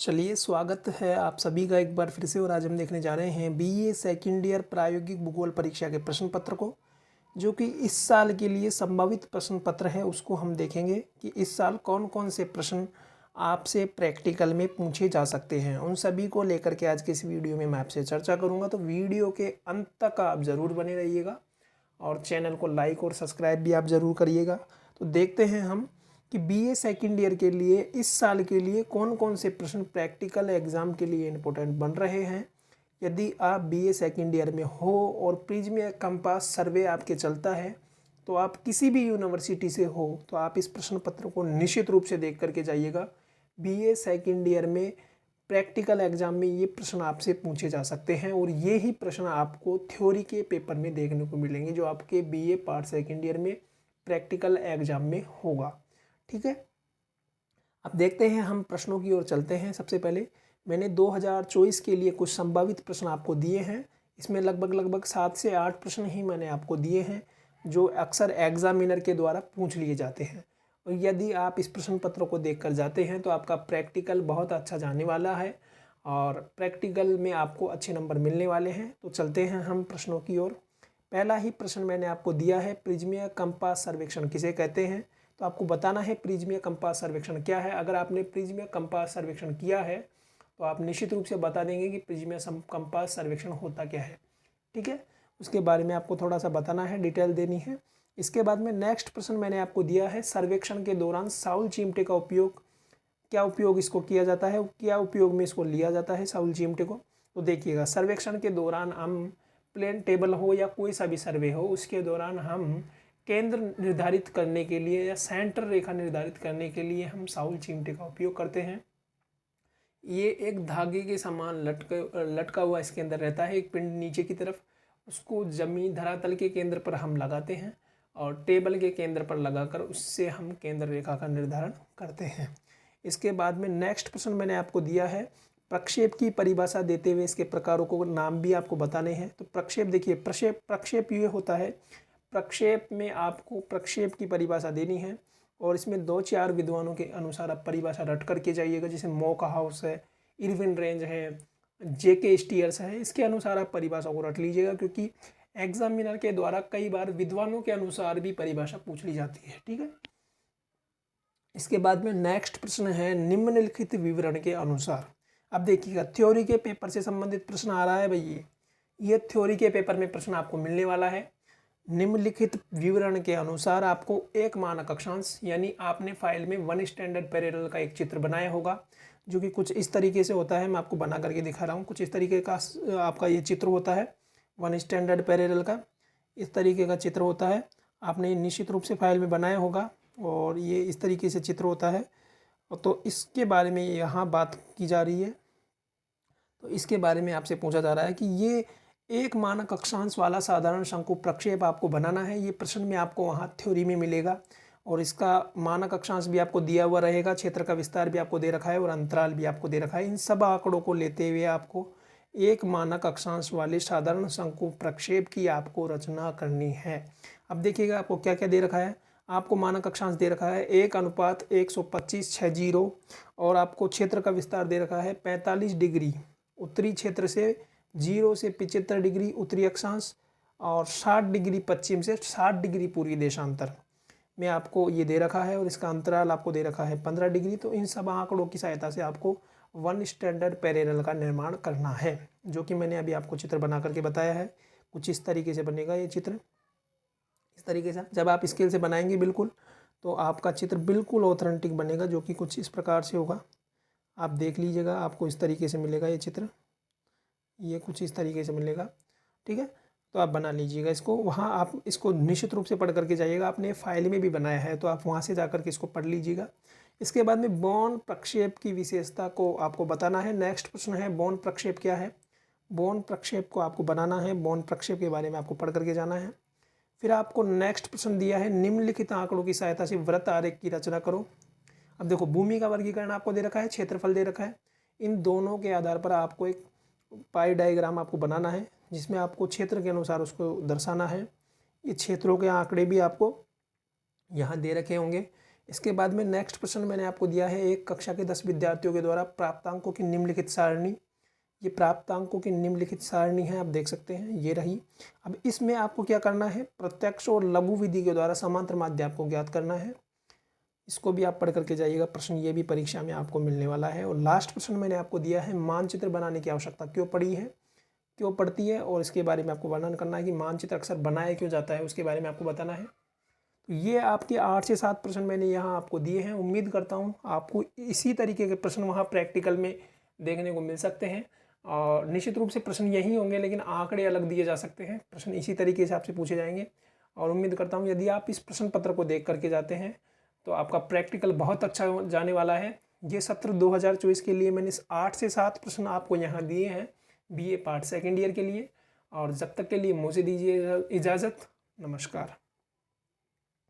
चलिए, स्वागत है आप सभी का एक बार फिर से। और आज हम देखने जा रहे हैं बीए सेकंड ईयर प्रायोगिक भूगोल परीक्षा के प्रश्न पत्र को, जो कि इस साल के लिए संभावित प्रश्न पत्र है। उसको हम देखेंगे कि इस साल कौन कौन से प्रश्न आपसे प्रैक्टिकल में पूछे जा सकते हैं। उन सभी को लेकर के आज के इस वीडियो में मैं आपसे चर्चा करूँगा, तो वीडियो के अंत तक आप ज़रूर बने रहिएगा और चैनल को लाइक और सब्सक्राइब भी आप ज़रूर करिएगा। तो देखते हैं हम कि बीए सेकंड ईयर के लिए इस साल के लिए कौन कौन से प्रश्न प्रैक्टिकल एग्ज़ाम के लिए इम्पोर्टेंट बन रहे हैं। यदि आप बीए सेकंड ईयर में हो और प्रिज्म कंपास सर्वे आपके चलता है, तो आप किसी भी यूनिवर्सिटी से हो तो आप इस प्रश्न पत्र को निश्चित रूप से देख करके जाइएगा। बीए सेकंड ईयर में प्रैक्टिकल एग्जाम में ये प्रश्न आपसे पूछे जा सकते हैं और ये ही प्रश्न आपको थ्योरी के पेपर में देखने को मिलेंगे, जो आपके बीए पार्ट सेकंड ईयर में प्रैक्टिकल एग्जाम में होगा। ठीक है, अब देखते हैं हम प्रश्नों की ओर चलते हैं। सबसे पहले मैंने 2024 के लिए कुछ संभावित प्रश्न आपको दिए हैं। इसमें लगभग 7 से 8 प्रश्न ही मैंने आपको दिए हैं, जो अक्सर एग्जामिनर के द्वारा पूछ लिए जाते हैं। और यदि आप इस प्रश्न पत्र को देखकर जाते हैं तो आपका प्रैक्टिकल बहुत अच्छा जाने वाला है और प्रैक्टिकल में आपको अच्छे नंबर मिलने वाले हैं। तो चलते हैं हम प्रश्नों की ओर। पहला ही प्रश्न मैंने आपको दिया है, प्रिज्मीय कंपास सर्वेक्षण किसे कहते हैं। तो आपको बताना है प्रिज्मीय कंपास सर्वेक्षण क्या है। अगर आपने प्रिज्मीय कंपास सर्वेक्षण किया है तो आप निश्चित रूप से बता देंगे कि प्रिज्मीय कंपास सर्वेक्षण होता क्या है। ठीक है, उसके बारे में आपको थोड़ा सा बताना है, डिटेल देनी है। इसके बाद में नेक्स्ट प्रश्न मैंने आपको दिया है, सर्वेक्षण के दौरान साउल चिमटे का उपयोग, क्या उपयोग इसको किया जाता है, क्या उपयोग में इसको लिया जाता है साउल चिमटे को। तो देखिएगा, सर्वेक्षण के दौरान हम प्लेन टेबल हो या कोई सा भी सर्वे हो, उसके दौरान हम केंद्र निर्धारित करने के लिए या सेंटर रेखा निर्धारित करने के लिए हम साउल चिमटे का उपयोग करते हैं। ये एक धागे के समान लटका हुआ इसके अंदर रहता है, एक पिंड नीचे की तरफ। उसको जमीन धरातल के केंद्र पर हम लगाते हैं और टेबल के केंद्र पर लगाकर उससे हम केंद्र रेखा का निर्धारण करते हैं। इसके बाद में नेक्स्ट प्रश्न मैंने आपको दिया है, प्रक्षेप की परिभाषा देते हुए इसके प्रकारों को नाम भी आपको बताने हैं। तो प्रक्षेप देखिए, प्रक्षेप ये होता है, प्रक्षेप में आपको प्रक्षेप की परिभाषा देनी है और इसमें 2-4 विद्वानों के अनुसार आप परिभाषा रट करके जाइएगा। जैसे मोका हाउस है, इरविन रेंज है, जेके स्टीयर्स है, इसके अनुसार आप परिभाषा को रट लीजिएगा, क्योंकि एग्जामिनर के द्वारा कई बार विद्वानों के अनुसार भी परिभाषा पूछ ली जाती है। ठीक है, इसके बाद में नेक्स्ट प्रश्न है, निम्नलिखित विवरण के अनुसार। अब देखिएगा, थ्योरी के पेपर से संबंधित प्रश्न आ रहा है भाई। ये थ्योरी के पेपर में प्रश्न आपको मिलने वाला है। निम्नलिखित विवरण के अनुसार आपको एक मानक अक्षांश, यानी आपने फाइल में 1 स्टैंडर्ड पैरेलल का एक चित्र बनाया होगा, जो कि कुछ इस तरीके से होता है। मैं आपको बना करके दिखा रहा हूँ। कुछ इस तरीके का आपका ये चित्र होता है 1 स्टैंडर्ड पैरेलल का, इस तरीके का चित्र होता है। आपने निश्चित रूप से फाइल में बनाया होगा और ये इस तरीके से चित्र होता है। तो इसके बारे में यहाँ बात की जा रही है। तो इसके बारे में आपसे पूछा जा रहा है कि ये एक मानक अक्षांश वाला साधारण शंकु प्रक्षेप आपको बनाना है। ये प्रश्न में आपको वहाँ थ्योरी में मिलेगा और इसका मानक अक्षांश भी आपको दिया हुआ रहेगा, क्षेत्र का विस्तार भी आपको दे रखा है और अंतराल भी आपको दे रखा है। इन सब आंकड़ों को लेते हुए आपको एक मानक अक्षांश वाले साधारण शंकु प्रक्षेप की आपको रचना करनी है। अब देखिएगा, आपको क्या क्या दे रखा है। आपको मानक अक्षांश दे रखा है 1:125/60 और आपको क्षेत्र का विस्तार दे रखा है 45 डिग्री उत्तरी क्षेत्र से 0 से 75 डिग्री उत्तरी अक्षांश और 60 डिग्री पश्चिम से 60 डिग्री पूर्वी देशांतर में आपको ये दे रखा है और इसका अंतराल आपको दे रखा है 15 डिग्री। तो इन सब आंकड़ों की सहायता से आपको 1 स्टैंडर्ड पैरेलल का निर्माण करना है, जो कि मैंने अभी आपको चित्र बना करके बताया है। कुछ इस तरीके से बनेगा ये चित्र। इस तरीके से जब आप स्केल से बनाएंगे बिल्कुल, तो आपका चित्र बिल्कुल ऑथेंटिक बनेगा, जो कि कुछ इस प्रकार से होगा। आप देख लीजिएगा, आपको इस तरीके से मिलेगा ये चित्र, ये कुछ इस तरीके से मिलेगा। ठीक है, तो आप बना लीजिएगा इसको। वहाँ आप इसको निश्चित रूप से पढ़ करके जाइएगा। आपने फाइल में भी बनाया है तो आप वहाँ से जा करके इसको पढ़ लीजिएगा। इसके बाद में बॉन प्रक्षेप की विशेषता को आपको बताना है। नेक्स्ट प्रश्न है, बॉन प्रक्षेप क्या है। बॉन प्रक्षेप को आपको बनाना है, बॉन प्रक्षेप के बारे में आपको पढ़ करके जाना है। फिर आपको नेक्स्ट प्रश्न दिया है, निम्नलिखित आंकड़ों की सहायता से वृत्त आरेख की रचना करो। अब देखो, भूमि का वर्गीकरण आपको दे रखा है, क्षेत्रफल दे रखा है। इन दोनों के आधार पर आपको एक पाई डायग्राम आपको बनाना है, जिसमें आपको क्षेत्र के अनुसार उसको दर्शाना है। ये क्षेत्रों के आंकड़े भी आपको यहाँ दे रखे होंगे। इसके बाद में नेक्स्ट प्रश्न मैंने आपको दिया है, एक कक्षा के 10 विद्यार्थियों के द्वारा प्राप्तांकों की निम्नलिखित सारणी। ये प्राप्तांकों की निम्नलिखित सारणी है, आप देख सकते हैं, ये रही। अब इसमें आपको क्या करना है, प्रत्यक्ष और लघु विधि के द्वारा समांतर माध्य आपको ज्ञात करना है। इसको भी आप पढ़ करके जाइएगा, प्रश्न ये भी परीक्षा में आपको मिलने वाला है। और लास्ट प्रश्न मैंने आपको दिया है, मानचित्र बनाने की आवश्यकता क्यों पड़ती है, और इसके बारे में आपको वर्णन करना है कि मानचित्र अक्सर बनाया क्यों जाता है, उसके बारे में आपको बताना है। तो ये आपके 8 से 7 प्रश्न मैंने यहाँ आपको दिए हैं। उम्मीद करता हूँ आपको इसी तरीके के प्रश्न वहाँ प्रैक्टिकल में देखने को मिल सकते हैं, और निश्चित रूप से प्रश्न यही होंगे, लेकिन आंकड़े अलग दिए जा सकते हैं। प्रश्न इसी तरीके से आपसे पूछे जाएंगे, और उम्मीद करता हूँ यदि आप इस प्रश्न पत्र को देख करके जाते हैं तो आपका प्रैक्टिकल बहुत अच्छा जाने वाला है। ये सत्र 2024 के लिए मैंने 8 से 7 प्रश्न आपको यहाँ दिए हैं BA पार्ट सेकेंड ईयर के लिए। और जब तक के लिए मुझे दीजिए इजाज़त। नमस्कार।